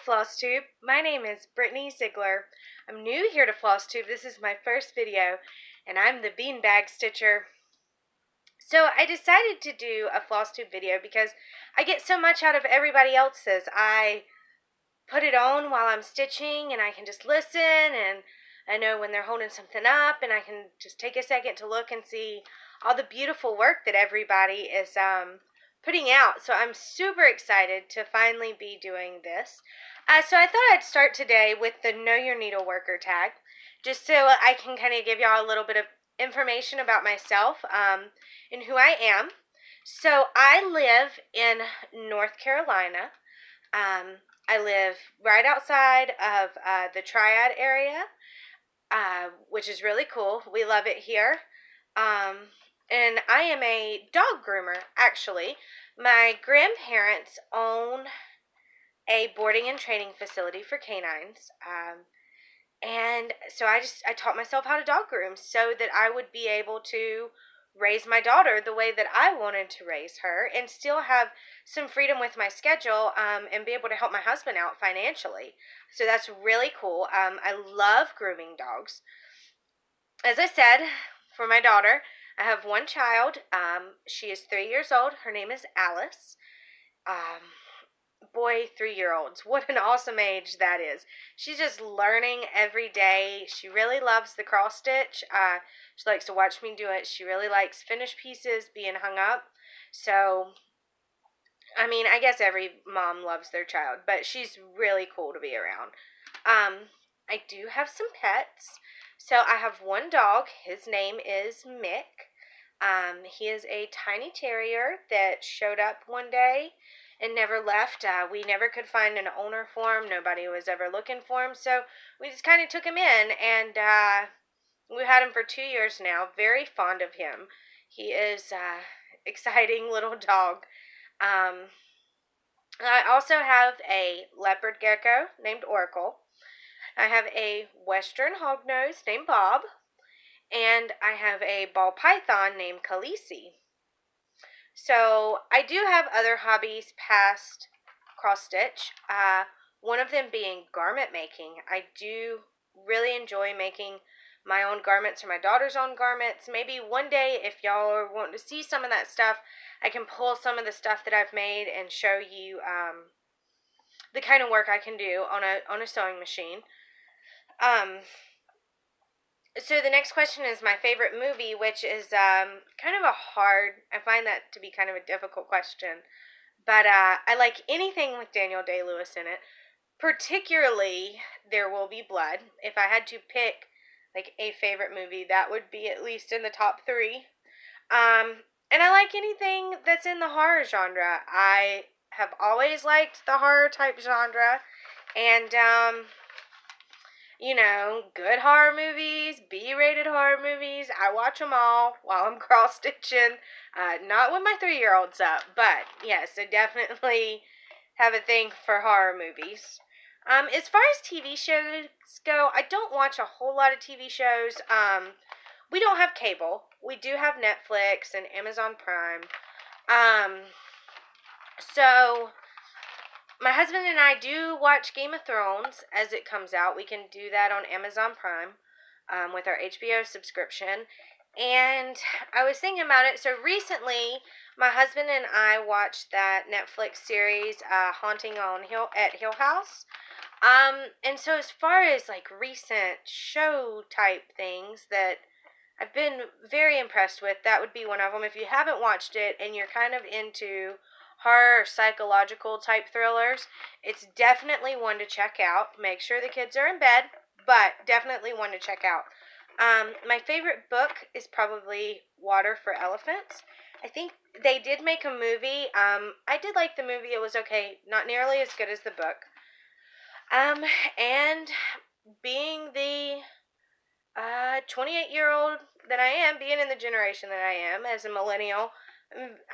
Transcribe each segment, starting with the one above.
Flosstube. My name is Brittany Ziegler. I'm new here to Flosstube. This is my first video, and I'm the beanbag stitcher. So I decided to do a Flosstube video because I get so much out of everybody else's. I put it on while I'm stitching, and I can just listen, and I know when they're holding something up, and I can just take a second to look and see all the beautiful work that everybody is putting out. So I'm super excited to finally be doing this. So I thought I'd start today with the Know Your Needle Worker tag, just so I can kind of give y'all a little bit of information about myself and who I am. So I live in North Carolina. I live right outside of the Triad area, which is really cool. We love it here. And I am a dog groomer, actually. My grandparents own a boarding and training facility for canines. And so I taught myself how to dog groom so that I would be able to raise my daughter the way that I wanted to raise her and still have some freedom with my schedule and be able to help my husband out financially. So that's really cool. I love grooming dogs. As I said, for my daughter, I have one child. She is 3 years old. Her name is Alice. Boy, 3-year-olds. What an awesome age that is. She's just learning every day. She really loves the cross stitch. She likes to watch me do it. She really likes finished pieces being hung up. So, I mean, I guess every mom loves their child, but she's really cool to be around. I do have some pets. So I have one dog. His name is Mick. He is a tiny terrier that showed up one day and never left. We never could find an owner for him. Nobody was ever looking for him. So we just kind of took him in, and we've had him for 2 years now. Very fond of him. He is exciting little dog. I also have a leopard gecko named Oracle. I have a western hognose named Bob. And I have a ball python named Khaleesi. So I do have other hobbies past cross stitch. One of them being garment making. I do really enjoy making my own garments or my daughter's own garments. Maybe one day, if y'all are wanting to see some of that stuff, I can pull some of the stuff that I've made and show you the kind of work I can do on a sewing machine. So the next question is my favorite movie, which is kind of I find that to be kind of a difficult question. But I like anything with Daniel Day-Lewis in it, particularly There Will Be Blood. If I had to pick like a favorite movie, that would be at least in the top 3. And I like anything that's in the horror genre. I have always liked the horror type genre, and good horror movies, B-rated horror movies. I watch them all while I'm cross-stitching. Not with my 3-year-olds up, but yes, I definitely have a thing for horror movies. As far as TV shows go, I don't watch a whole lot of TV shows. We don't have cable. We do have Netflix and Amazon Prime. So my husband and I do watch Game of Thrones as it comes out. We can do that on Amazon Prime with our HBO subscription. And I was thinking about it. So recently, my husband and I watched that Netflix series, Haunting at Hill House. And so as far as like recent show type things that I've been very impressed with, that would be one of them. If you haven't watched it and you're kind of into horror or psychological type thrillers, it's definitely one to check out. Make sure the kids are in bed, but definitely one to check out. My favorite book is probably Water for Elephants. I think they did make a movie. I did like the movie. It was okay. Not nearly as good as the book. And being the 28-year-old that I am, being in the generation that I am as a millennial,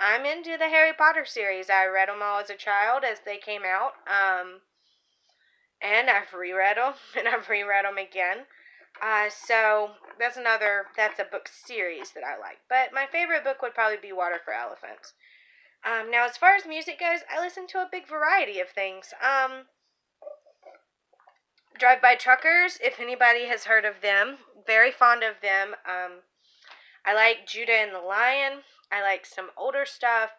I'm into the Harry Potter series. I read them all as a child as they came out. And I've reread them, and I've reread them again. So that's a book series that I like. But my favorite book would probably be Water for Elephants. Now, as far as music goes, I listen to a big variety of things. Drive-by truckers, if anybody has heard of them, very fond of them. I like Judah and the Lion. I like some older stuff.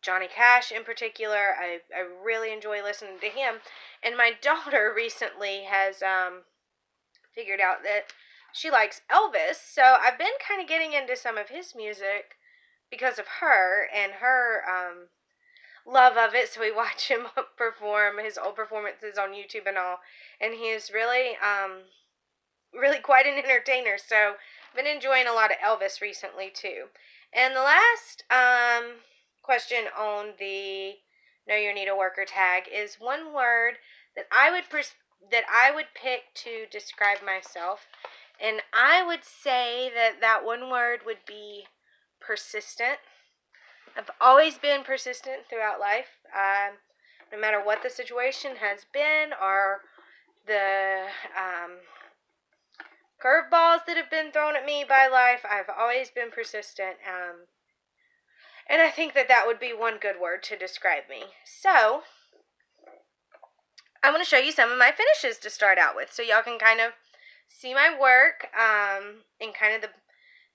Johnny Cash in particular. I really enjoy listening to him. And my daughter recently has figured out that she likes Elvis. So I've been kind of getting into some of his music because of her and her love of it. So we watch him perform his old performances on YouTube and all. And he is really, really quite an entertainer. So I've been enjoying a lot of Elvis recently too. And the last question on the Know Your Needle Worker tag is one word that I would pick to describe myself, and I would say that one word would be persistent. I've always been persistent throughout life, no matter what the situation has been or the curveballs that have been thrown at me by life. I've always been persistent. And I think that would be one good word to describe me. So, I'm going to show you some of my finishes to start out with, so y'all can kind of see my work and kind of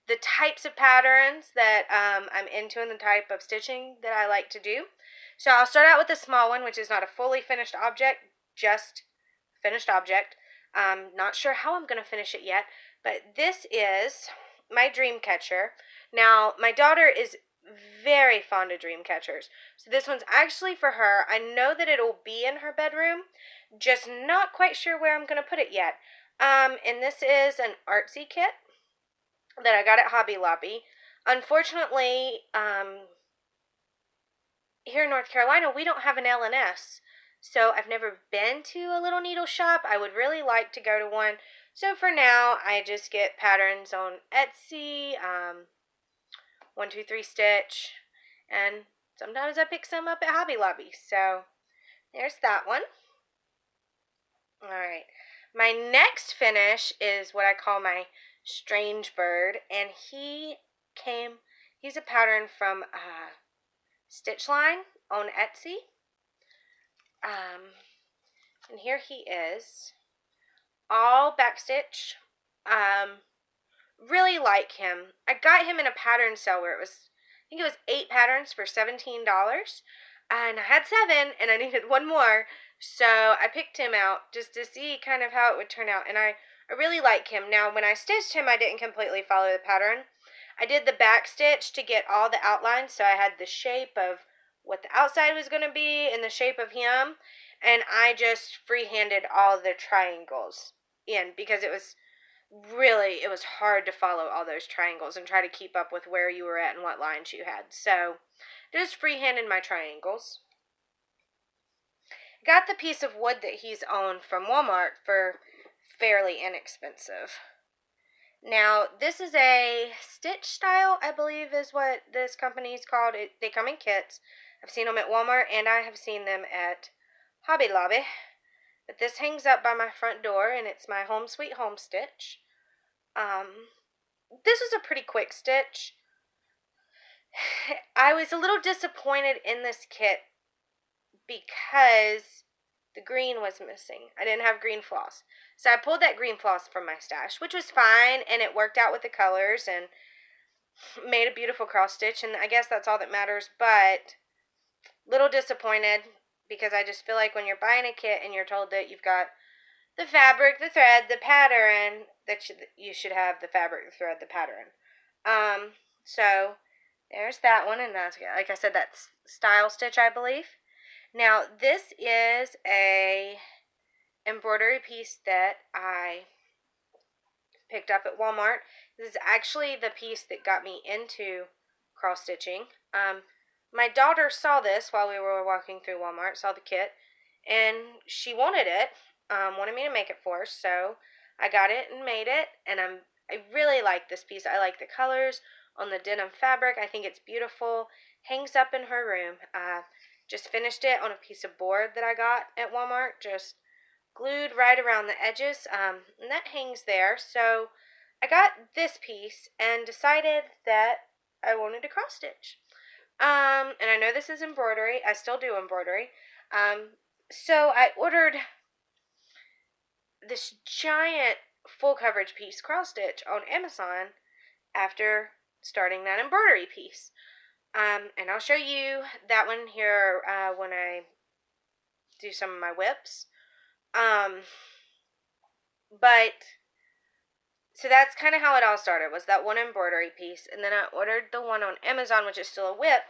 the types of patterns that I'm into and the type of stitching that I like to do. So I'll start out with the small one, which is not a fully finished object, just finished object. Not sure how I'm going to finish it yet, but this is my dream catcher. Now, my daughter is very fond of dream catchers, so this one's actually for her. I know that it'll be in her bedroom, just not quite sure where I'm going to put it yet. And this is an artsy kit that I got at Hobby Lobby. Unfortunately, here in North Carolina, we don't have an L&S. So I've never been to a little needle shop. I would really like to go to one. So for now, I just get patterns on Etsy, 1-2-3 Stitch, and sometimes I pick some up at Hobby Lobby. So there's that one. Alright, my next finish is what I call my Strange Bird, and he's a pattern from Stitch Line on Etsy. And here he is, all backstitch. Really like him. I got him in a pattern sale where I think it was 8 patterns for $17, and I had 7 and I needed one more, so I picked him out just to see kind of how it would turn out, and I really like him. Now, when I stitched him, I didn't completely follow the pattern. I did the back stitch to get all the outlines, so I had the shape of what the outside was going to be and the shape of him, and I just freehanded all the triangles in because it was hard to follow all those triangles and try to keep up with where you were at and what lines you had. So, just freehanded my triangles. Got the piece of wood that he's on from Walmart for fairly inexpensive. Now, this is a stitch style, I believe is what this company is called. They come in kits. I've seen them at Walmart and I have seen them at Hobby Lobby. But this hangs up by my front door and it's my Home Sweet Home stitch. This is a pretty quick stitch. I was a little disappointed in this kit because the green was missing. I didn't have green floss. So I pulled that green floss from my stash, which was fine, and it worked out with the colors and made a beautiful cross stitch, and I guess that's all that matters, but little disappointed because I just feel like when you're buying a kit and you're told that you've got the fabric, the thread, the pattern, that you should have the fabric, the thread, the pattern. So there's that one, and that's, like I said, that's style stitch, I believe. Now, this is a embroidery piece that I picked up at Walmart. This is actually the piece that got me into cross stitching. My daughter saw this while we were walking through Walmart, saw the kit, and she wanted it, wanted me to make it for her, so I got it and made it, and I really like this piece. I like the colors on the denim fabric. I think it's beautiful. Hangs up in her room. Just finished it on a piece of board that I got at Walmart, just glued right around the edges, and that hangs there. So I got this piece and decided that I wanted to cross stitch. And I know this is embroidery. I still do embroidery. So I ordered this giant full coverage piece cross stitch on Amazon after starting that embroidery piece. And I'll show you that one here when I do some of my whips. But so that's kind of how it all started, was that one embroidery piece. And then I ordered the one on Amazon, which is still a whip.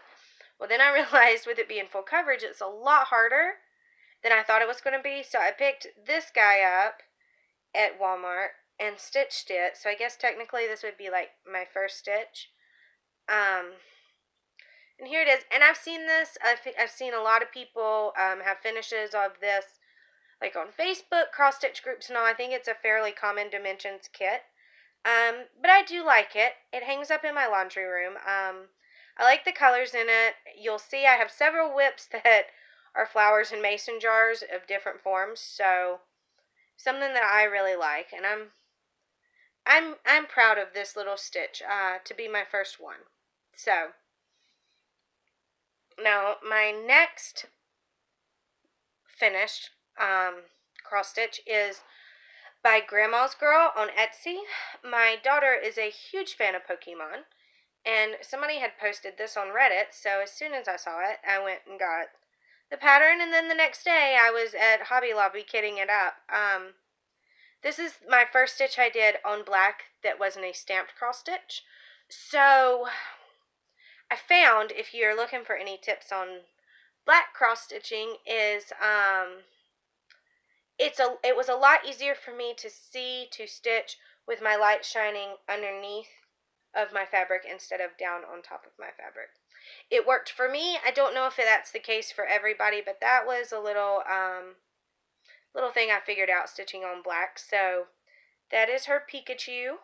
Well, then I realized with it being full coverage, it's a lot harder than I thought it was going to be. So I picked this guy up at Walmart and stitched it. So I guess technically this would be like my first stitch. And here it is. And I've seen this. I've seen a lot of people have finishes of this, like on Facebook, cross-stitch groups and all. I think it's a fairly common dimensions kit. But I do like it. It hangs up in my laundry room. I like the colors in it. You'll see I have several whips that are flowers in mason jars of different forms. So something that I really like, and I'm proud of this little stitch to be my first one. So now my next finished cross stitch is by Grandma's Girl on Etsy. My daughter is a huge fan of Pokemon, and somebody had posted this on Reddit, so as soon as I saw it, I went and got the pattern, and then the next day I was at Hobby Lobby kitting it up. This is my first stitch I did on black that wasn't a stamped cross stitch. So I found, if you're looking for any tips on black cross stitching, is it was a lot easier for me to stitch with my light shining underneath of my fabric instead of down on top of my fabric. It worked for me. I don't know if that's the case for everybody, but that was a little thing I figured out stitching on black. So that is her Pikachu.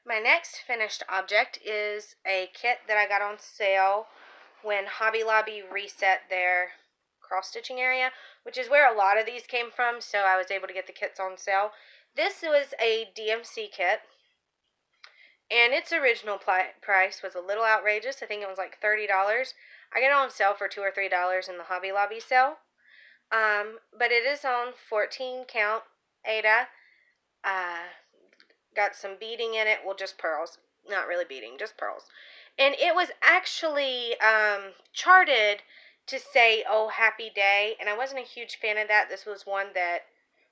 My next finished object is a kit that I got on sale when Hobby Lobby reset their cross-stitching area, which is where a lot of these came from, so I was able to get the kits on sale. This was a DMC kit, and its original price was a little outrageous. I think it was like $30. I got it on sale for $2 or $3 in the Hobby Lobby sale. But it is on 14 count Aida. Got some beading in it. Well, just pearls. Not really beading, just pearls. And it was actually charted to say, oh, happy day. And I wasn't a huge fan of that. This was one that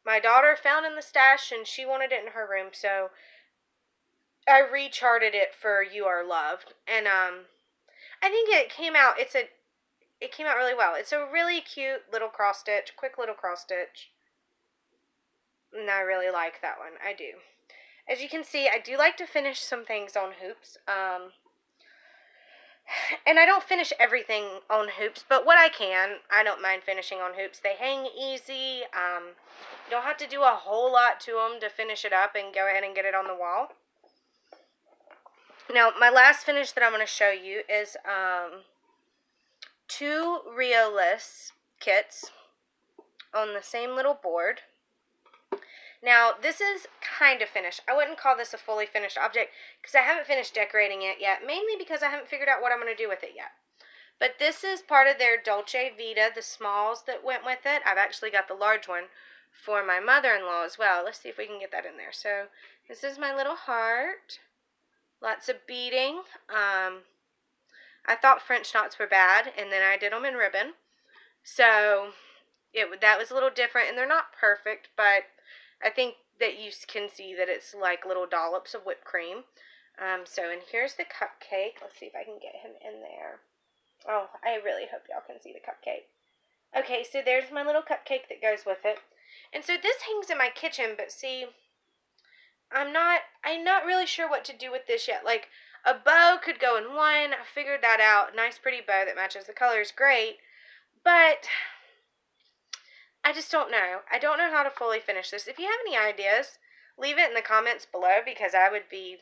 my daughter found in the stash, and she wanted it in her room. So I recharted it for You Are Loved. And I think it came out, it came out really well. It's a really cute little cross stitch, quick little cross stitch. And I really like that one. I do. As you can see, I do like to finish some things on hoops. And I don't finish everything on hoops, but what I can, I don't mind finishing on hoops. They hang easy. You don't have to do a whole lot to them to finish it up and go ahead and get it on the wall. Now, my last finish that I'm going to show you is 2 Realist kits on the same little board. Now, this is kind of finished. I wouldn't call this a fully finished object because I haven't finished decorating it yet, mainly because I haven't figured out what I'm going to do with it yet. But this is part of their Dolce Vita, the smalls that went with it. I've actually got the large one for my mother-in-law as well. Let's see if we can get that in there. So, this is my little heart. Lots of beading. I thought French knots were bad, and then I did them in ribbon. So, that was a little different, and they're not perfect, but I think that you can see that it's like little dollops of whipped cream. And here's the cupcake. Let's see if I can get him in there. Oh, I really hope y'all can see the cupcake. Okay, so there's my little cupcake that goes with it. And so this hangs in my kitchen, but see, I'm not really sure what to do with this yet. Like, a bow could go in one. I figured that out. Nice pretty bow that matches the colors, great. But I just don't know. I don't know how to fully finish this. If you have any ideas, leave it in the comments below, because I would be,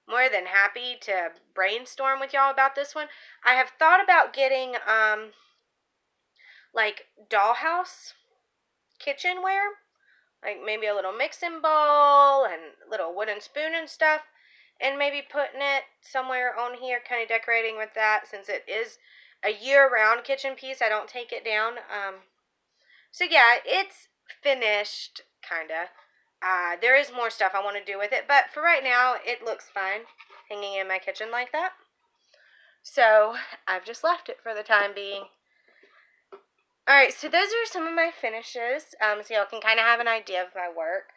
more than happy to brainstorm with y'all about this one. I have thought about getting, like, dollhouse kitchenware. Like, maybe a little mixing bowl and little wooden spoon and stuff. And maybe putting it somewhere on here, kind of decorating with that, since it is a year-round kitchen piece. I don't take it down. So yeah, it's finished, kinda. There is more stuff I want to do with it, but for right now, it looks fine hanging in my kitchen like that. So I've just left it for the time being. Alright, so those are some of my finishes, so y'all can kind of have an idea of my work.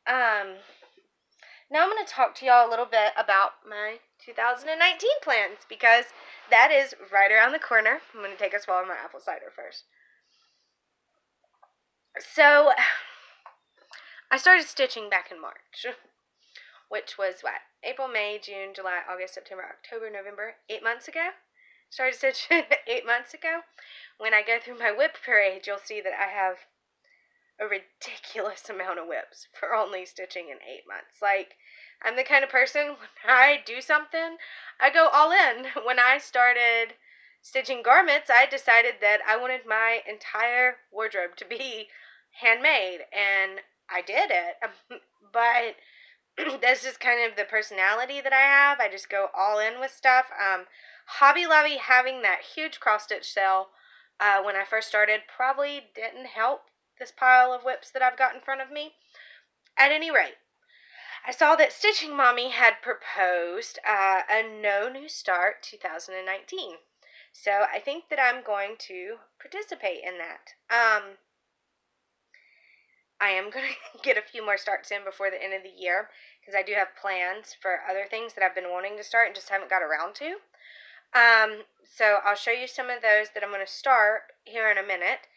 Now I'm going to talk to y'all a little bit about my 2019 plans, because that is right around the corner. I'm going to take a swallow of my apple cider first. So, I started stitching back in March, which was what? April, May, June, July, August, September, October, November, 8 months ago. Started stitching 8 months ago. When I go through my whip parade, you'll see that I have a ridiculous amount of whips for only stitching in 8 months. Like, I'm the kind of person, when I do something, I go all in. When I started stitching garments, I decided that I wanted my entire wardrobe to be handmade, and I did it. But that's just kind of the personality that I have. I just go all in with stuff. Hobby Lobby having that huge cross-stitch sale when I first started probably didn't help this pile of whips that I've got in front of me. At any rate, I saw that Stitching Mommy had proposed a No New Start 2019. So I think that I'm going to participate in that. I am going to get a few more starts in before the end of the year, because I do have plans for other things that I've been wanting to start and just haven't got around to. So I'll show you some of those that I'm going to start here in a minute.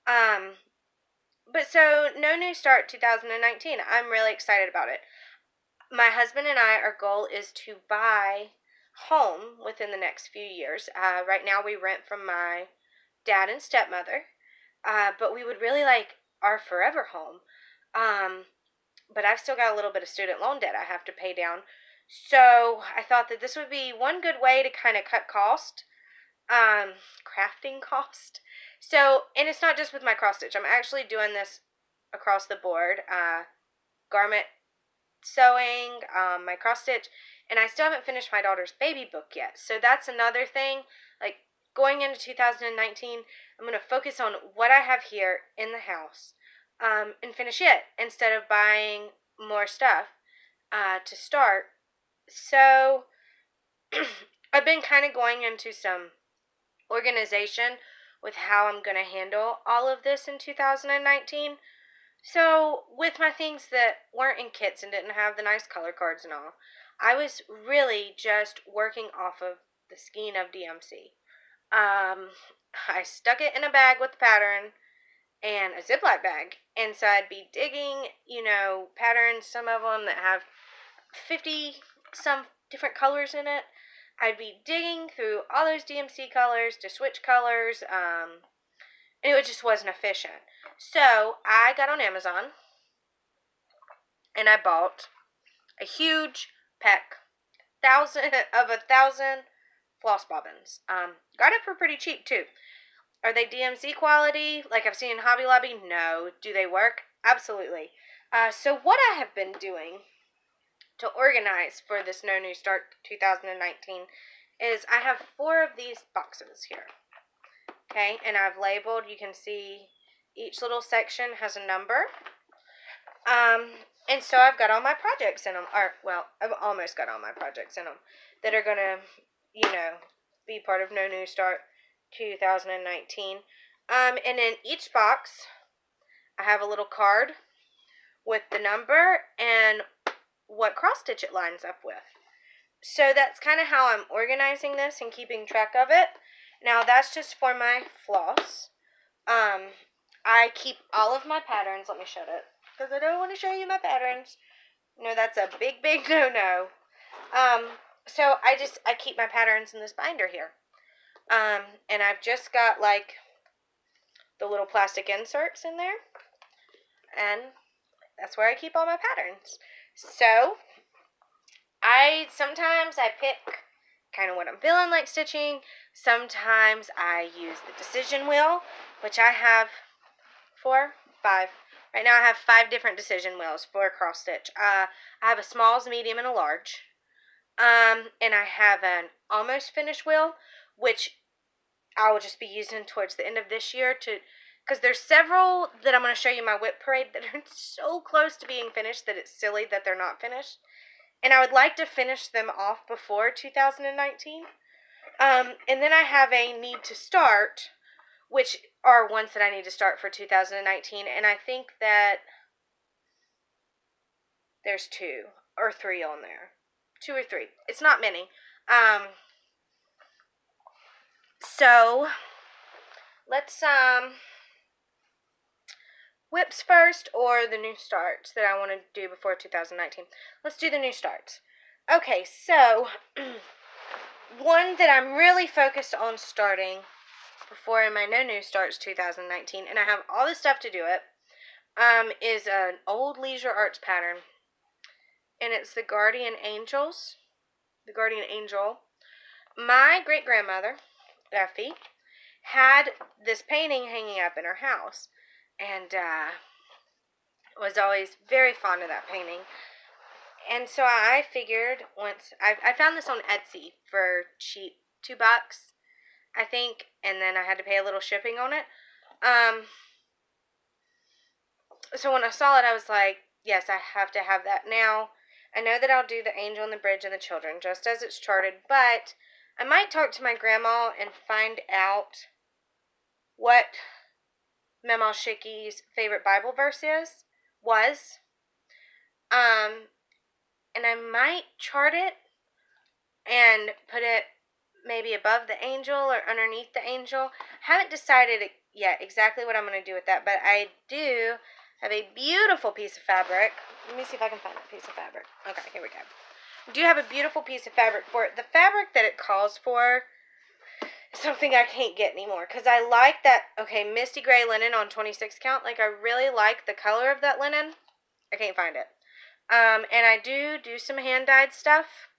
But so, No New Start 2019. I'm really excited about it. My husband and I, our goal is to buy home within the next few years. Right now we rent from my dad and stepmother, but we would really like our forever home. But I've still got a little bit of student loan debt I have to pay down. So I thought that this would be one good way to kind of cut cost, crafting cost. So, and it's not just with my cross stitch. I'm actually doing this across the board. Garment sewing, my cross stitch, and I still haven't finished my daughter's baby book yet. So that's another thing. Like, going into 2019, I'm going to focus on what I have here in the house, and finish it instead of buying more stuff to start. So I've been kind of going into some organization with how I'm going to handle all of this in 2019. So, with my things that weren't in kits and didn't have the nice color cards and all, I was really just working off of the skein of DMC. I stuck it in a bag with the pattern and a Ziploc bag, and so I'd be digging, patterns, some of them that have 50 some different colors in it. I'd be digging through all those DMC colors to switch colors, and it just wasn't efficient. So I got on Amazon and I bought a huge pack, 1,000 floss bobbins. Got it for pretty cheap too. Are they DMC quality like I've seen in Hobby Lobby? No. Do they work? Absolutely. So what I have been doing to organize for this No New Start 2019 is I have 4 of these boxes here. Okay, and I've labeled, you can see each little section has a number. And so I've got all my projects in them, I've almost got all my projects in them that are going to, be part of No New Start 2019. And in each box, I have a little card with the number and what cross stitch it lines up with. So that's kind of how I'm organizing this and keeping track of it. Now that's just for my floss. I keep all of my patterns. Let me show it, because I don't want to show you my patterns. No, that's a big no-no. So I keep my patterns in this binder here. And I've just got like the little plastic inserts in there. And that's where I keep all my patterns. So sometimes I pick kind of what I'm feeling like stitching. Sometimes I use the decision wheel, which I have 5. Right now I have 5 different decision wheels for cross stitch. I have a smalls, medium, and a large. And I have an almost finished wheel, which I will just be using towards the end of this year because there's several that I'm going to show you in my whip parade that are so close to being finished that it's silly that they're not finished. And I would like to finish them off before 2019. And then I have a need to start, which are ones that I need to start for 2019. And I think that there's 2 or 3 on there. 2 or 3. It's not many. So let's whips first or the new starts that I want to do before 2019. Let's do the new starts. Okay, so one that I'm really focused on starting before my no new starts 2019, and I have all the stuff to do it, is an old Leisure Arts pattern, and it's the Guardian Angels. The Guardian Angel. My great grandmother, Effie, had this painting hanging up in her house, and was always very fond of that painting. And so I figured once I found this on Etsy for cheap, $2, I think, and then I had to pay a little shipping on it. So when I saw it, I was like, yes, I have to have that now. I know that I'll do the angel and the bridge and the children just as it's charted, but I might talk to my grandma and find out what Mama Shicky's favorite Bible verse was. And I might chart it and put it maybe above the angel or underneath the angel. Haven't decided yet exactly what I'm going to do with that, but I do have a beautiful piece of fabric. Let me see if I can find that piece of fabric. Okay, here we go. I do have a beautiful piece of fabric for it. The fabric that it calls for is something I can't get anymore because I like that, okay, misty gray linen on 26 count. Like, I really like the color of that linen. I can't find it. And I do some hand-dyed stuff,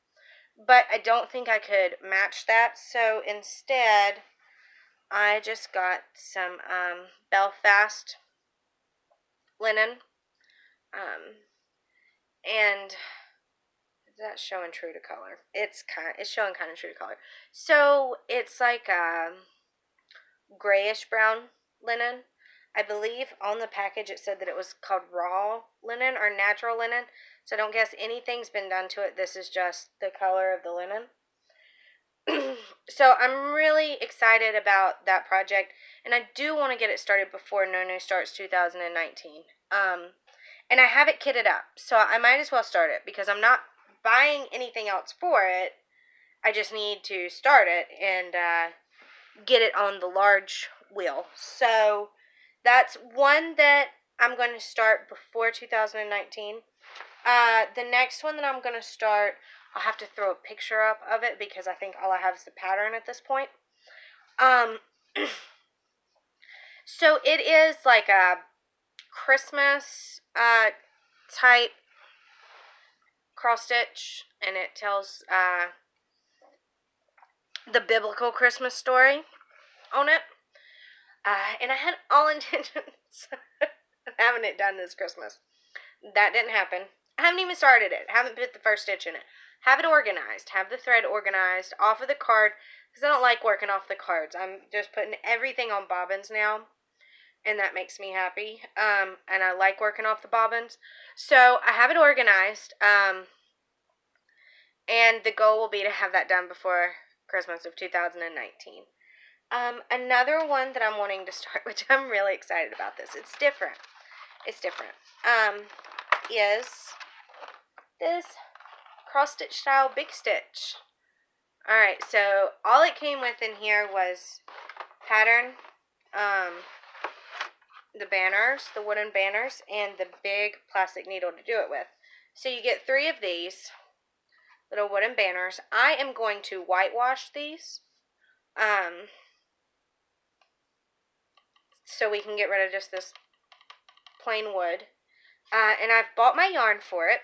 but I don't think I could match that. So instead, I just got some Belfast linen. And that's showing true to color. It's showing kind of true to color. So it's like a grayish brown linen. I believe on the package it said that it was called raw linen or natural linen. So I don't guess anything's been done to it. This is just the color of the linen. So I'm really excited about that project. And I do want to get it started before No starts 2019. And I have it kitted up. So I might as well start it because I'm not buying anything else for it. I just need to start it and get it on the large wheel. So that's one that I'm going to start before 2019. The next one that I'm going to start, I'll have to throw a picture up of it because I think all I have is the pattern at this point. So it is like a Christmas type cross stitch, and it tells the biblical Christmas story on it. And I had all intentions of having it done this Christmas. That didn't happen. I haven't even started it. I haven't put the first stitch in it. Have it organized. Have the thread organized off of the card because I don't like working off the cards. I'm just putting everything on bobbins now, and that makes me happy. And I like working off the bobbins. So I have it organized. And the goal will be to have that done before Christmas of 2019. Another one that I'm wanting to start, which I'm really excited about this. It's different. Is this cross stitch style big stitch. Alright, so all it came with in here was pattern, the banners, the wooden banners, and the big plastic needle to do it with. So you get 3 of these little wooden banners. I am going to whitewash these. So we can get rid of just this plain wood. And I've bought my yarn for it.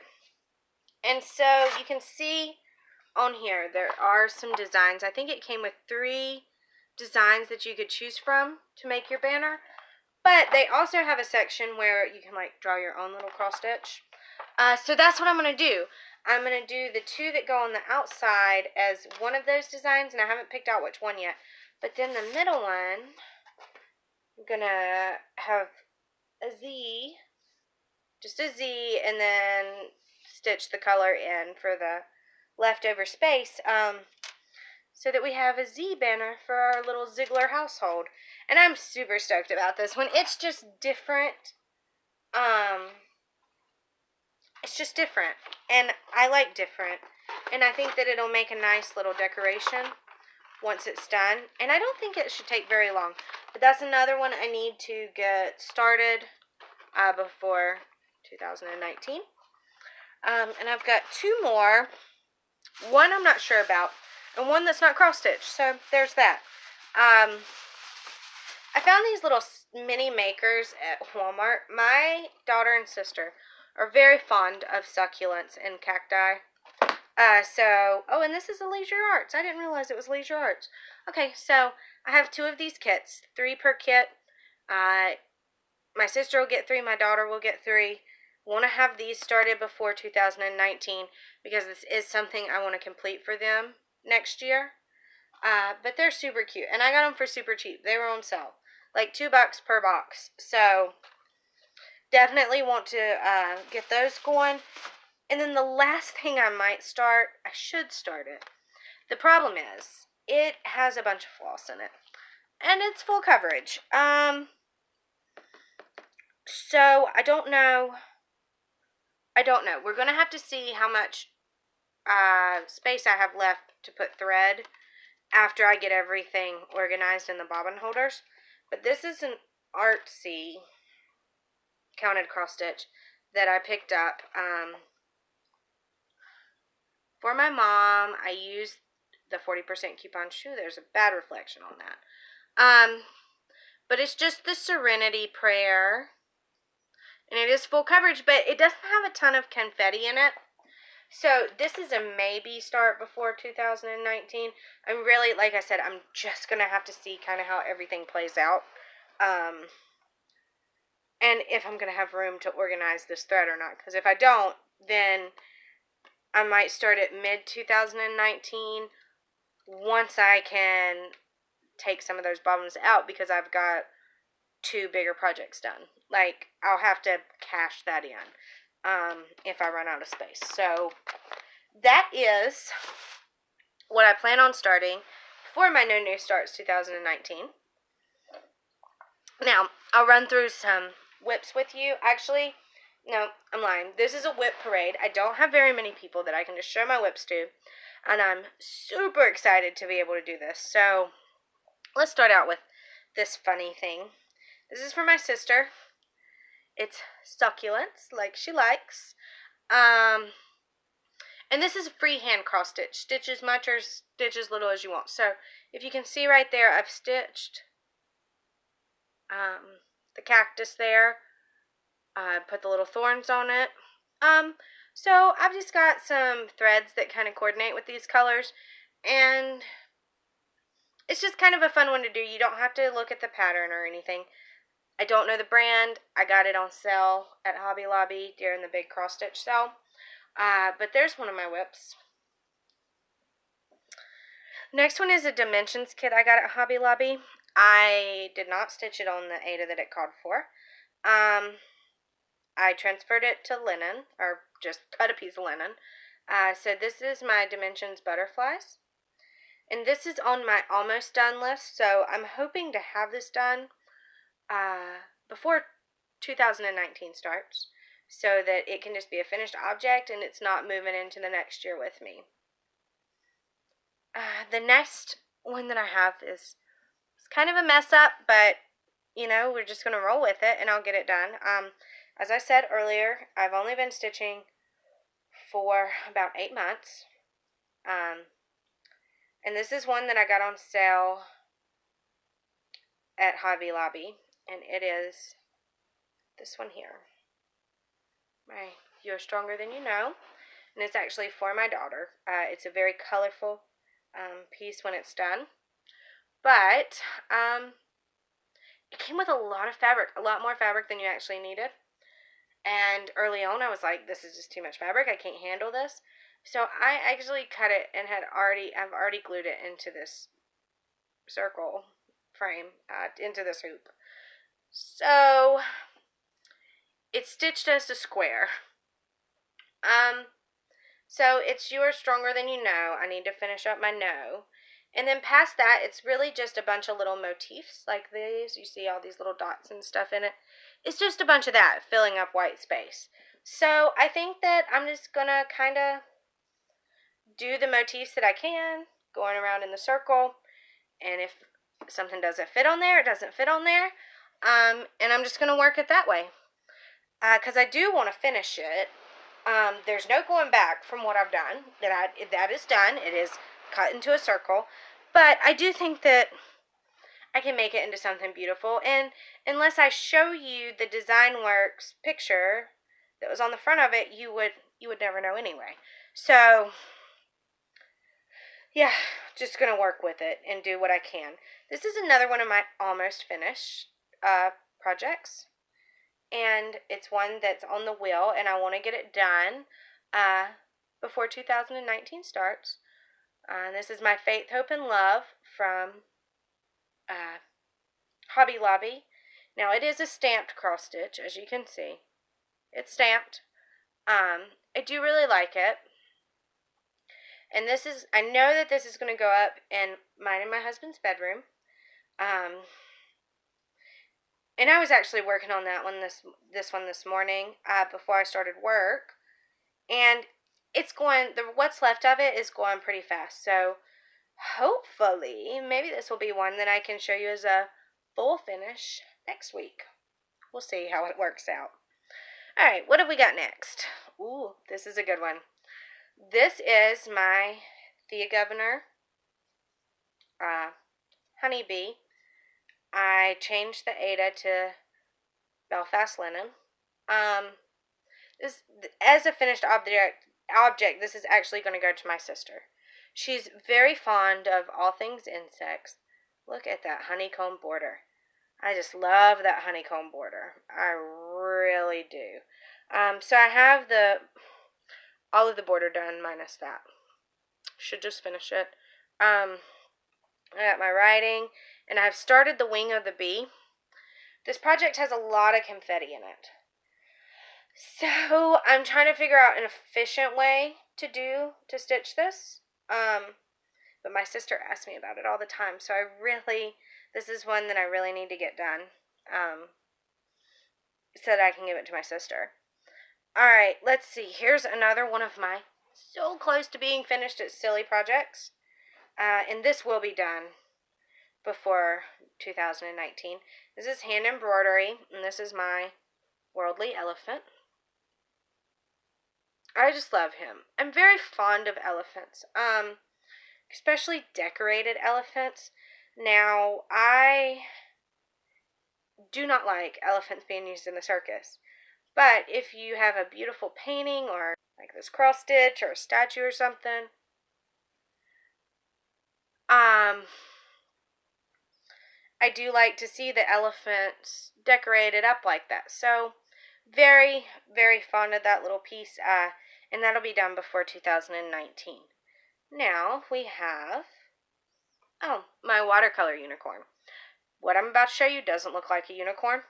And so you can see on here there are some designs. I think it came with 3 designs that you could choose from to make your banner. But they also have a section where you can like draw your own little cross stitch. So that's what I'm going to do. I'm going to do the 2 that go on the outside as one of those designs, and I haven't picked out which one yet. But then the middle one, I'm going to have a Z, just a Z, and then stitch the color in for the leftover space, so that we have a Z banner for our little Ziegler household. And I'm super stoked about this one. It's just different. It's just different, and I like different, and I think that it'll make a nice little decoration once it's done, and I don't think it should take very long, but that's another one I need to get started before 2019. And I've got two more, one I'm not sure about, and one that's not cross-stitched, so there's that. I found these little mini makers at Walmart. My daughter and sister are very fond of succulents and cacti. And this is a Leisure Arts. I didn't realize it was Leisure Arts. Okay, so I have two of these kits, 3 per kit. My sister will get 3, my daughter will get 3. Want to have these started before 2019 because this is something I want to complete for them next year. But they're super cute, and I got them for super cheap. They were on sale, like $2 per box. So definitely want to get those going. And then the last thing I should start it. The problem is, it has a bunch of floss in it, and it's full coverage. So I don't know. We're gonna have to see how much space I have left to put thread after I get everything organized in the bobbin holders. But this is an artsy counted cross stitch that I picked up for my mom. I used the 40% coupon. There's a bad reflection on that. But it's just the Serenity Prayer, and it is full coverage, but it doesn't have a ton of confetti in it. So this is a maybe start before 2019. I'm really, like I said, I'm just going to have to see kind of how everything plays out. And if I'm going to have room to organize this thread or not. Because if I don't, then I might start at mid-2019 once I can take some of those bobbins out, because I've got 2 bigger projects done. Like, I'll have to cash that in if I run out of space. So that is what I plan on starting for my No New Starts 2019. Now, I'll run through some whips with you. Actually, no, I'm lying. This is a whip parade. I don't have very many people that I can just show my whips to, and I'm super excited to be able to do this. So let's start out with this funny thing. This is for my sister. It's succulents, like she likes. And this is a freehand cross stitch. Stitch as much or stitch as little as you want. So if you can see right there, I've stitched the cactus there. I put the little thorns on it. So I've just got some threads that kind of coordinate with these colors, and it's just kind of a fun one to do. You don't have to look at the pattern or anything. I don't know the brand. I got it on sale at Hobby Lobby during the big cross stitch sale. But there's one of my whips. Next one is a dimensions kit I got at Hobby Lobby. I did not stitch it on the Aida that it called for. I transferred it to linen, or just cut a piece of linen. So this is my dimensions butterflies. And this is on my almost done list, so I'm hoping to have this done before 2019 starts, so that it can just be a finished object and it's not moving into the next year with me. The next one that I have is kind of a mess up, but you know, we're just going to roll with it and I'll get it done. As I said earlier, I've only been stitching for about 8 months. And this is one that I got on sale at Hobby Lobby, and it is this one here. My You're Stronger Than You Know, and it's actually for my daughter. It's a very colorful piece when it's done, but it came with a lot of fabric, a lot more fabric than you actually needed. And early on, I was like, this is just too much fabric. I can't handle this. So I actually cut it and I've already glued it into this circle frame into this hoop. So it's stitched as a square. So it's yours stronger than you know. I need to finish up my no. And then past that, it's really just a bunch of little motifs like these. You see all these little dots and stuff in it. It's just a bunch of that filling up white space. So I think that I'm just going to kind of do the motifs that I can, going around in the circle. And if something doesn't fit on there, it doesn't fit on there. And I'm just going to work it that way. Because I do want to finish it. There's no going back from what I've done. That is done. It is cut into a circle. But I do think that I can make it into something beautiful. And unless I show you the Design Works picture that was on the front of it, you would never know anyway. So yeah, just going to work with it and do what I can. This is another one of my almost finished projects. And it's one that's on the wheel, and I want to get it done before 2019 starts. This is my Faith, Hope, and Love from Hobby Lobby. Now, it is a stamped cross stitch, as you can see. It's stamped. I do really like it. And this is, I know that this is going to go up in mine and my husband's bedroom. And I was actually working on that one, this one this morning, before I started work. And it's going, what's left of it is going pretty fast. So hopefully, maybe this will be one that I can show you as a full finish next week. We'll see how it works out. All right, what have we got next? Ooh, this is a good one. This is my Thea Governor honeybee. I changed the Ada to Belfast linen. This, as a finished object, this is actually going to go to my sister. She's very fond of all things insects. Look at that honeycomb border. I just love that honeycomb border. I really do. So I have all of the border done minus that. Should just finish it. I got my writing, and I've started the wing of the bee. This project has a lot of confetti in it. So I'm trying to figure out an efficient way to stitch this. But my sister asks me about it all the time, so this is one that I really need to get done, so that I can give it to my sister. Alright, let's see. Here's another one of my so close to being finished at silly projects. And this will be done before 2019. This is hand embroidery, and this is my worldly elephant. I just love him. I'm very fond of elephants, especially decorated elephants. Now, I do not like elephants being used in the circus, but if you have a beautiful painting or like this cross stitch or a statue or something, I do like to see the elephants decorated up like that. So, very, very fond of that little piece, and that'll be done before 2019. Now, we have, my watercolor unicorn. What I'm about to show you doesn't look like a unicorn,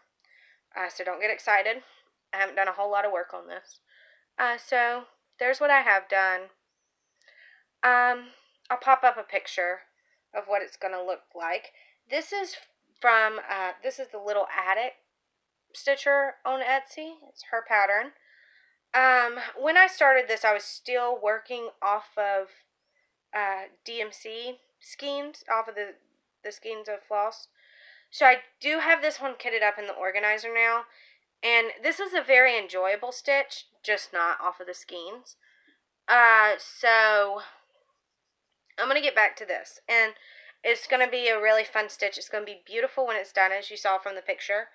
so don't get excited. I haven't done a whole lot of work on this. So, there's what I have done. I'll pop up a picture of what it's going to look like. This is from, this is the Little Attic stitcher on Etsy. It's her pattern. When I started this, I was still working off of DMC skeins, off of the skeins of floss. So I do have this one kitted up in the organizer now. And this is a very enjoyable stitch, just not off of the skeins. So I'm going to get back to this. And it's going to be a really fun stitch. It's going to be beautiful when it's done, as you saw from the picture.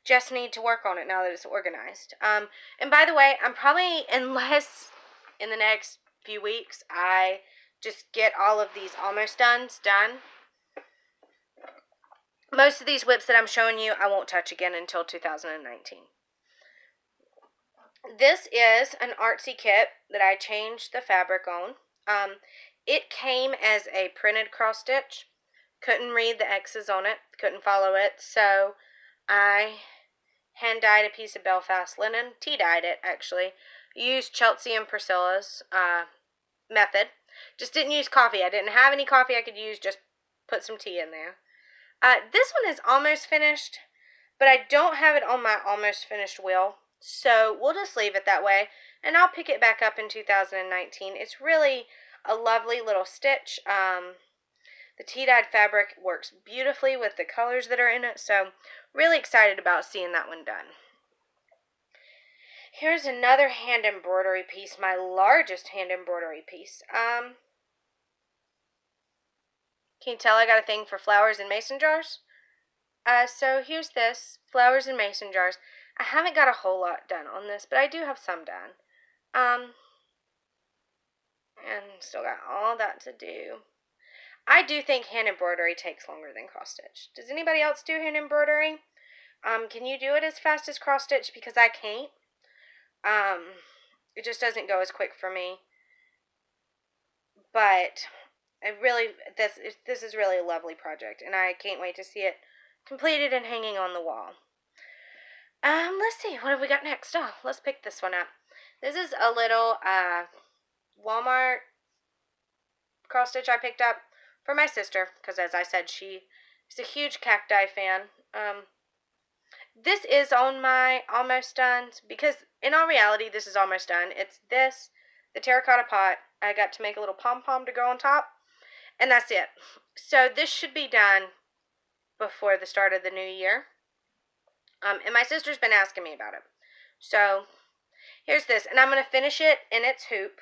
Just need to work on it now that it's organized. And by the way, I'm probably, unless in the next few weeks I just get all of these almost done, most of these whips that I'm showing you, I won't touch again until 2019. This is an artsy kit that I changed the fabric on. It came as a printed cross stitch, couldn't read the X's on it, couldn't follow it, so I hand dyed a piece of Belfast linen, tea dyed it actually. Used Chelsea and Priscilla's method. Just didn't use coffee. I didn't have any coffee I could use, just put some tea in there. This one is almost finished, but I don't have it on my almost finished wheel, so we'll just leave it that way, and I'll pick it back up in 2019. It's really a lovely little stitch. The tea-dyed fabric works beautifully with the colors that are in it, so really excited about seeing that one done. Here's another hand embroidery piece, my largest hand embroidery piece. Can you tell I got a thing for flowers in mason jars? So here's this, flowers in mason jars. I haven't got a whole lot done on this, but I do have some done. And still got all that to do. I do think hand embroidery takes longer than cross stitch. Does anybody else do hand embroidery? Can you do it as fast as cross stitch? Because I can't. It just doesn't go as quick for me. But this is really a lovely project, and I can't wait to see it completed and hanging on the wall. Let's see, what have we got next? Oh, let's pick this one up. This is a little Walmart cross stitch I picked up for my sister, because as I said, she is a huge cacti fan. This is on my almost done, because in all reality, this is almost done. It's this, the terracotta pot. I got to make a little pom-pom to go on top, and that's it. So this should be done before the start of the new year. And my sister's been asking me about it. So here's this, and I'm going to finish it in its hoop.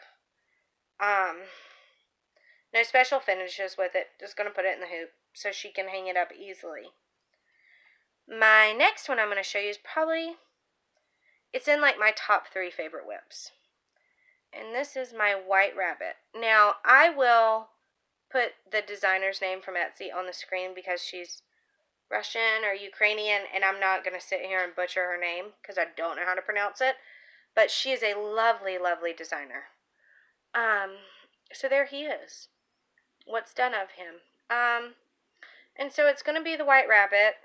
No special finishes with it. Just going to put it in the hoop so she can hang it up easily. My next one I'm going to show you is it's in like my top 3 favorite whips. And this is my white rabbit. Now, I will put the designer's name from Etsy on the screen because she's Russian or Ukrainian, and I'm not going to sit here and butcher her name because I don't know how to pronounce it. But she is a lovely, lovely designer. So there he is. What's done of him. And so it's going to be the white rabbit.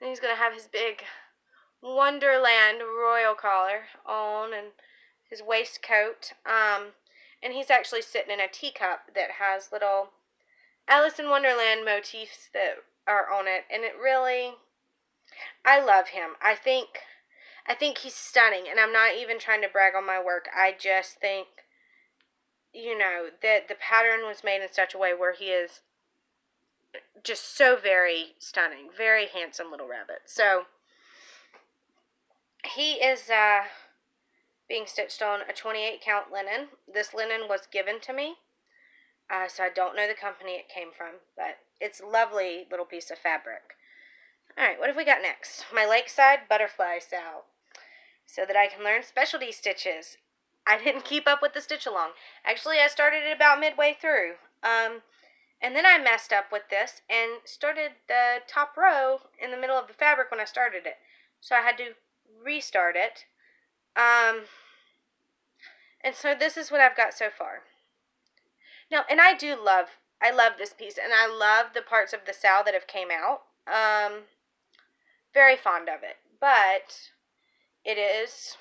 And he's going to have his big Wonderland royal collar on and his waistcoat. And he's actually sitting in a teacup that has little Alice in Wonderland motifs that are on it. And it really, I love him. I think he's stunning. And I'm not even trying to brag on my work. I just think, you know, that the pattern was made in such a way where he is just so very stunning. Very handsome little rabbit. So he is being stitched on a 28 count linen. This linen was given to me. So I don't know the company it came from. But it's a lovely little piece of fabric. Alright, what have we got next? My Lakeside Butterfly Sow. So that I can learn specialty stitches. I didn't keep up with the stitch along. Actually, I started it about midway through. And then I messed up with this and started the top row in the middle of the fabric when I started it. So I had to restart it. And so this is what I've got so far. Now, and I love this piece, and I love the parts of the sow that have came out. Very fond of it. But it is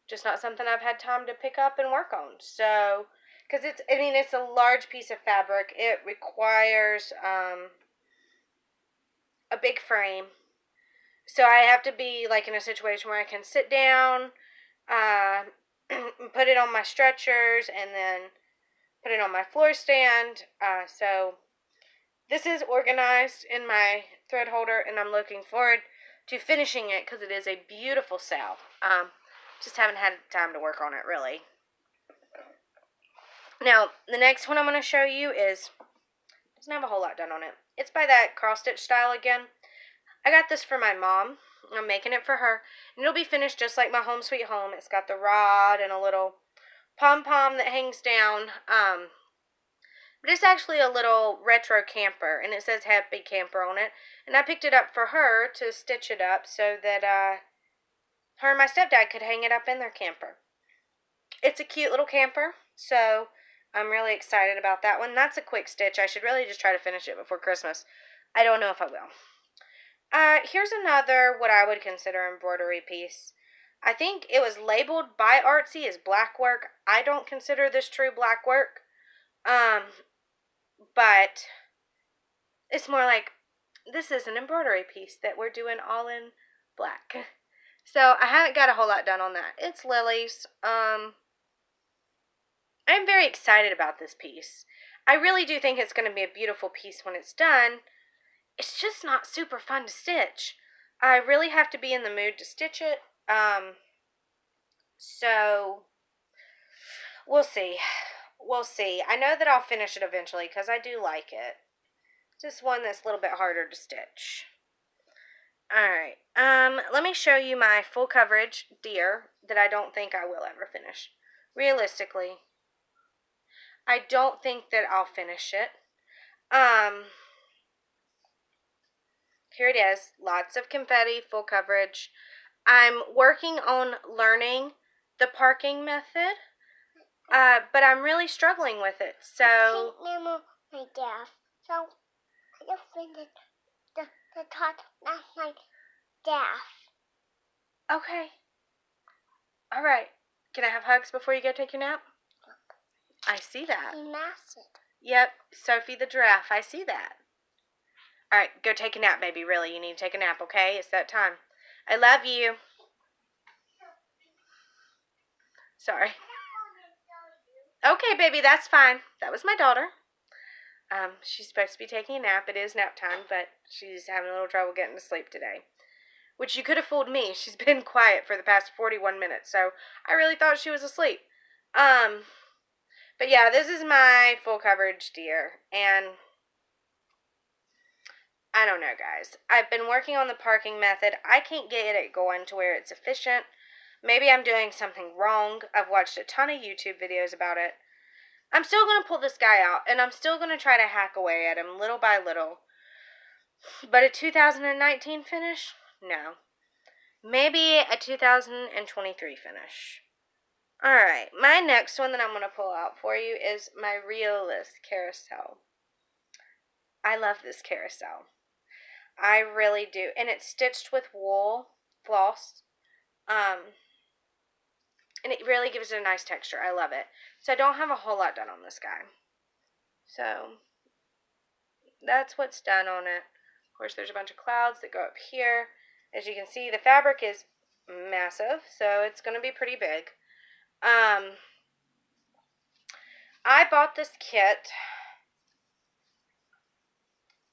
just not something I've had time to pick up and work on. So, because it's a large piece of fabric. It requires a big frame. So I have to be like in a situation where I can sit down, put it on my stretchers, and then put it on my floor stand. So this is organized in my thread holder, and I'm looking forward to finishing it because it is a beautiful sow. Just haven't had time to work on it, really. Now, the next one I'm going to show you doesn't have a whole lot done on it. It's by that cross-stitch style again. I got this for my mom. I'm making it for her. And it'll be finished just like my Home Sweet Home. It's got the rod and a little pom-pom that hangs down. But it's actually a little retro camper. And it says Happy Camper on it. And I picked it up for her to stitch it up so that her and my stepdad could hang it up in their camper. It's a cute little camper. So I'm really excited about that one. That's a quick stitch. I should really just try to finish it before Christmas. I don't know if I will. Here's another what I would consider embroidery piece. I think it was labeled by Artsy as black work. I don't consider this true black work. But it's more like this is an embroidery piece that we're doing all in black. So I haven't got a whole lot done on that. It's lilies. I'm very excited about this piece. I really do think it's going to be a beautiful piece when it's done. It's just not super fun to stitch. I really have to be in the mood to stitch it. So we'll see. We'll see. I know that I'll finish it eventually because I do like it. Just one that's a little bit harder to stitch. Alright, let me show you my full coverage deer that I don't think I will ever finish. Realistically, I don't think that I'll finish it. Here it is. Lots of confetti, full coverage. I'm working on learning the parking method, but I'm really struggling with it. So I can't remember my dad. So I just finished the top of my dad. okay. All right. Can I have hugs before you go take your nap? I see that. He mastered. Yep, Sophie the giraffe. I see that. All right, go take a nap, baby. Really, you need to take a nap, okay? It's that time. I love you. Sorry. Okay, baby, that's fine. That was my daughter. She's supposed to be taking a nap. It is nap time, but she's having a little trouble getting to sleep today. Which you could have fooled me. She's been quiet for the past 41 minutes, so I really thought she was asleep. But yeah, this is my full coverage deer, and I don't know, guys. I've been working on the parking method. I can't get it going to where it's efficient. Maybe I'm doing something wrong. I've watched a ton of YouTube videos about it. I'm still going to pull this guy out, and I'm still going to try to hack away at him little by little. But a 2019 finish? No. Maybe a 2023 finish. Alright, my next one that I'm going to pull out for you is my Realist carousel. I love this carousel. I really do. And it's stitched with wool floss. And it really gives it a nice texture. I love it. So I don't have a whole lot done on this guy. So that's what's done on it. Of course, there's a bunch of clouds that go up here. As you can see, the fabric is massive, so it's going to be pretty big. I bought this kit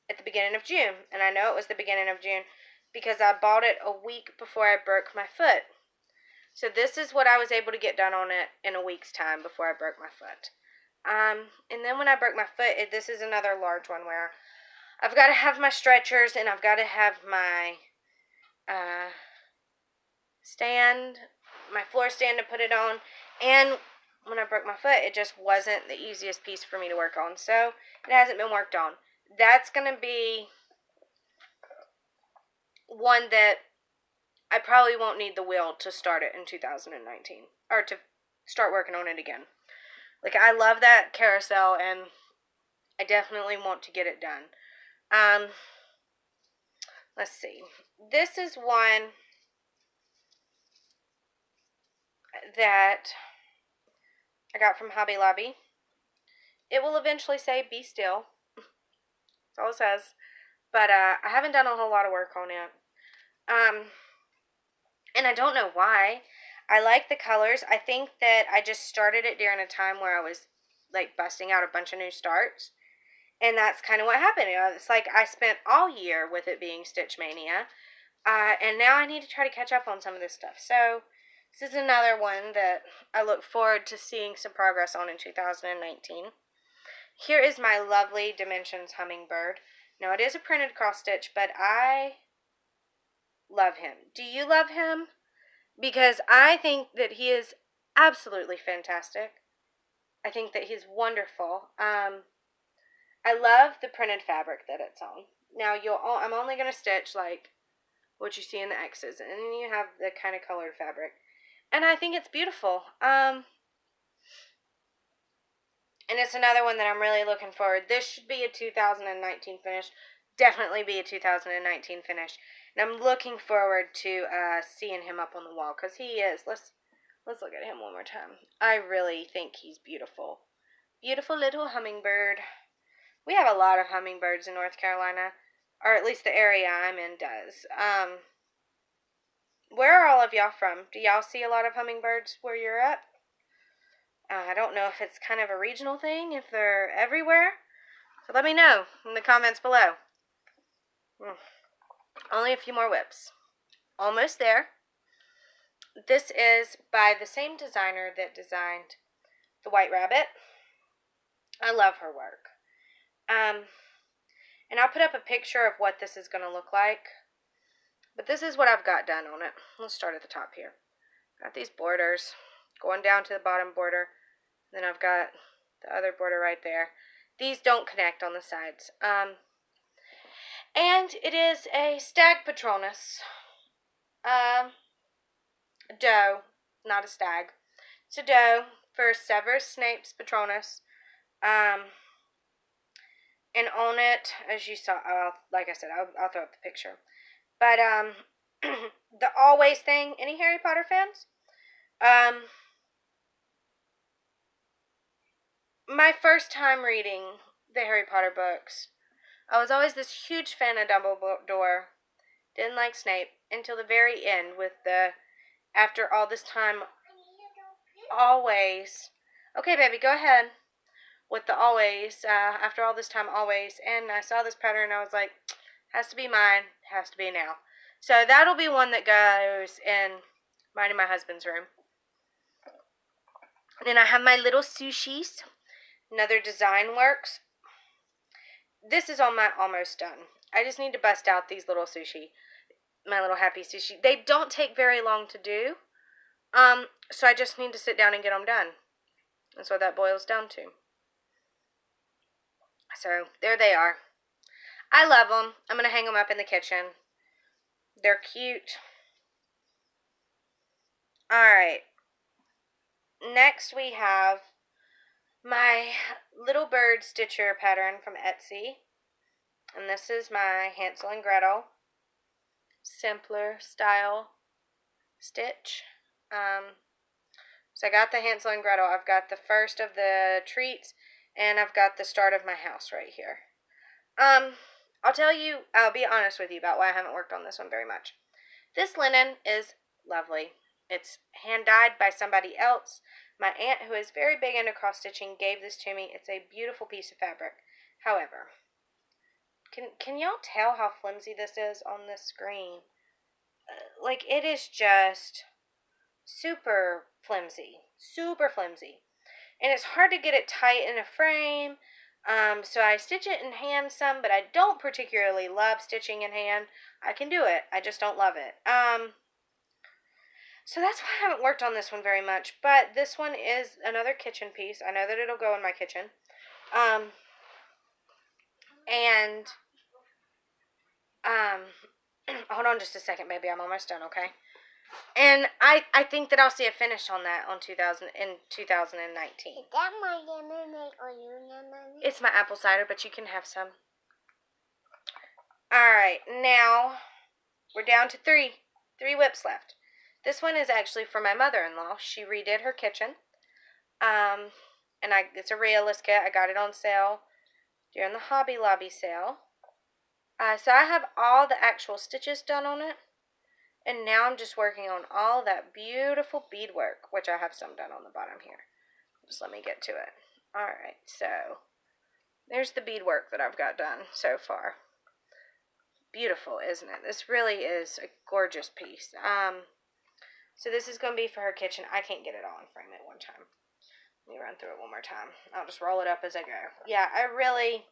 at the beginning of June, and I know it was the beginning of June because I bought it a week before I broke my foot. So this is what I was able to get done on it in a week's time before I broke my foot. And then when I broke my foot, this is another large one where I've got to have my stretchers and I've got to have my stand, my floor stand to put it on. And when I broke my foot, it just wasn't the easiest piece for me to work on. So it hasn't been worked on. That's going to be one that I probably won't need the wheel to start it in 2019. Or to start working on it again. Like, I love that carousel, and I definitely want to get it done. Let's see. This is one that I got from Hobby Lobby. It will eventually say, be still. That's all it says. But I haven't done a whole lot of work on it. And I don't know why. I like the colors. I think that I just started it during a time where I was like busting out a bunch of new starts. And that's kind of what happened. You know, it's like I spent all year with it being Stitch Mania. And now I need to try to catch up on some of this stuff. So this is another one that I look forward to seeing some progress on in 2019. Here is my lovely Dimensions hummingbird. Now, it is a printed cross stitch, but I love him. Do you love him? Because I think that he is absolutely fantastic. I think that he's wonderful. I love the printed fabric that it's on. Now, I'm only going to stitch like what you see in the X's, and then you have the kind of colored fabric. And I think it's beautiful. And And it's another one that I'm really looking forward. This should be a 2019 finish. Definitely be a 2019 finish. And I'm looking forward to seeing him up on the wall, because he is. Let's look at him one more time. I really think he's beautiful. Beautiful little hummingbird. We have a lot of hummingbirds in North Carolina, or at least the area I'm in does. Where are all of y'all from? Do y'all see a lot of hummingbirds where you're at? I don't know if it's kind of a regional thing, if they're everywhere. So let me know in the comments below. Only a few more whips. Almost there. This is by the same designer that designed the White Rabbit. I love her work. And I'll put up a picture of what this is going to look like. But this is what I've got done on it. Let's start at the top here. Got these borders going down to the bottom border. Then I've got the other border right there. These don't connect on the sides. And it is a stag patronus. Doe, not a stag. It's a doe for Severus Snape's patronus. And on it, as you saw, like I said, I'll throw up the picture. But the always thing. Any Harry Potter fans? My first time reading the Harry Potter books, I was always this huge fan of Dumbledore. Didn't like Snape until the very end with the after all this time, always. Okay, baby, go ahead. With the always, after all this time, always. And I saw this pattern and I was like, has to be mine, has to be now. So that'll be one that goes in mine and my husband's room. And then I have my little sushis. Another Design Works. This is almost done. I just need to bust out these little sushi. My little happy sushi. They don't take very long to do. So I just need to sit down and get them done. That's what that boils down to. So there they are. I love them. I'm going to hang them up in the kitchen. They're cute. Alright. Next we have my little bird stitcher pattern from Etsy. And this is my Hansel and Gretel simpler style stitch. So I got the Hansel and Gretel. I've got the first of the treats, and I've got the start of my house right here. I'll be honest with you about why I haven't worked on this one very much. This linen is lovely. It's hand dyed by somebody else. My aunt, who is very big into cross stitching, gave this to me. It's a beautiful piece of fabric. However, can y'all tell how flimsy this is on this screen? Like, it is just super flimsy. Super flimsy. And it's hard to get it tight in a frame. So I stitch it in hand some, but I don't particularly love stitching in hand. I can do it. I just don't love it. So that's why I haven't worked on this one very much. But this one is another kitchen piece. I know that it'll go in my kitchen. Hold on just a second, baby. I'm almost done, okay? And I think that I'll see a finish on that in 2019. Is that my lemonade or your lemonade? It's my apple cider, but you can have some. Alright, now we're down to three whips left. This one is actually for my mother-in-law. She redid her kitchen. And it's a realist kit. I got it on sale during the Hobby Lobby sale. So I have all the actual stitches done on it. And now I'm just working on all that beautiful beadwork, which I have some done on the bottom here. Just let me get to it. Alright, so there's the beadwork that I've got done so far. Beautiful, isn't it? This really is a gorgeous piece. So this is going to be for her kitchen. I can't get it all in frame at one time. Let me run through it one more time. I'll just roll it up as I go. Yeah, I really...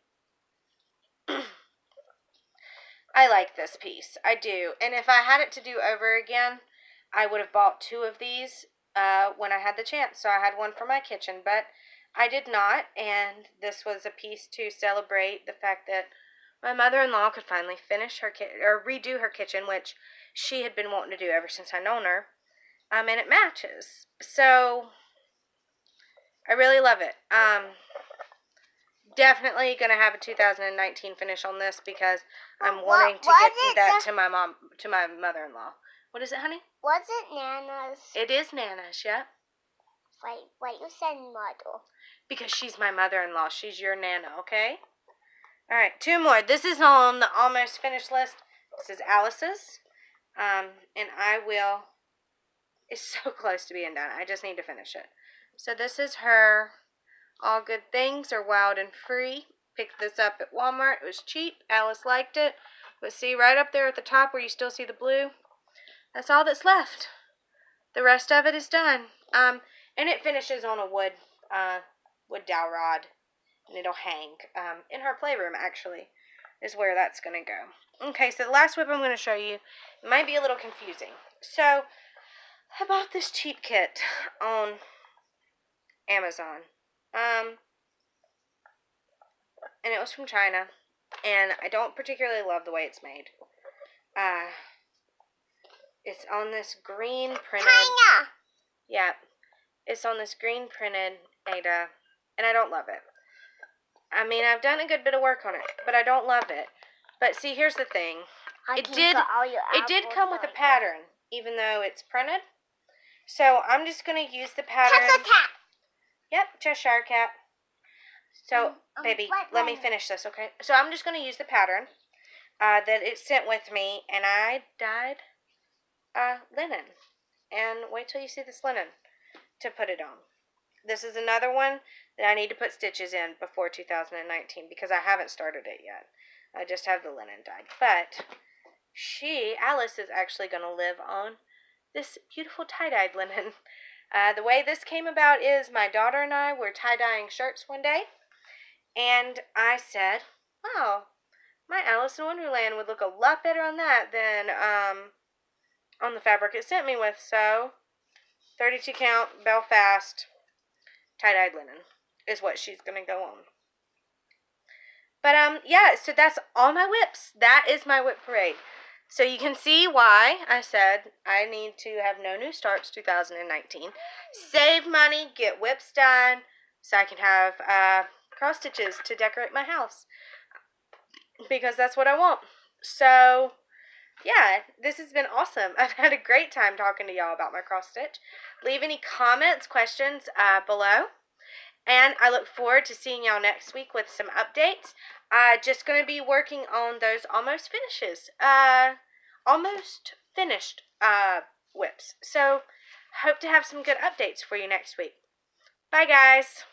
I like this piece. I do. And if I had it to do over again, I would have bought two of these when I had the chance. So I had one for my kitchen, but I did not. And this was a piece to celebrate the fact that my mother-in-law could finally finish her redo her kitchen, which she had been wanting to do ever since I known her. And it matches. So I really love it. definitely going to have a 2019 finish on this because I'm wanting to get that to my mother-in-law. What is it, honey? Was it Nana's? It is Nana's, yeah. Wait, you said mother. Because she's my mother-in-law. She's your Nana, okay? All right, 2 more. This is on the almost finished list. This is Alice's. And I will... It's so close to being done. I just need to finish it. So this is her All Good Things Are Wild and Free. Picked this up at Walmart. It was cheap. Alice liked it. But see, right up there at the top where you still see the blue, that's all that's left. The rest of it is done. And it finishes on a wood dowel rod. And it'll hang in her playroom, actually, is where that's going to go. Okay, so the last whip I'm going to show you might be a little confusing. So, I bought this cheap kit on Amazon. And it was from China. And I don't particularly love the way it's made. It's on this green printed... China! Yeah. It's on this green printed Ada. And I don't love it. I mean, I've done a good bit of work on it, but I don't love it. But see, here's the thing. It did come with a pattern, even though it's printed. So I'm just going to use the pattern. Cheshire cat. Yep, Cheshire cat. So, baby, let me finish this, okay? So I'm just going to use the pattern that it sent with me, and I dyed linen. And wait till you see this linen to put it on. This is another one that I need to put stitches in before 2019 because I haven't started it yet. I just have the linen dyed. But Alice, is actually going to live on this beautiful tie-dyed linen. The way this came about is my daughter and I were tie-dyeing shirts one day. And I said, wow, my Alice in Wonderland would look a lot better on that than on the fabric it sent me with. So, 32 count, Belfast, tie-dyed linen is what she's going to go on. But, yeah, so that's all my whips. That is my whip parade. So you can see why I said I need to have no new starts 2019. Save money, get whips done, so I can have cross stitches to decorate my house. Because that's what I want. So, yeah, this has been awesome. I've had a great time talking to y'all about my cross stitch. Leave any comments, questions below. And I look forward to seeing y'all next week with some updates. Just going to be working on those almost finished whips. So, hope to have some good updates for you next week. Bye, guys.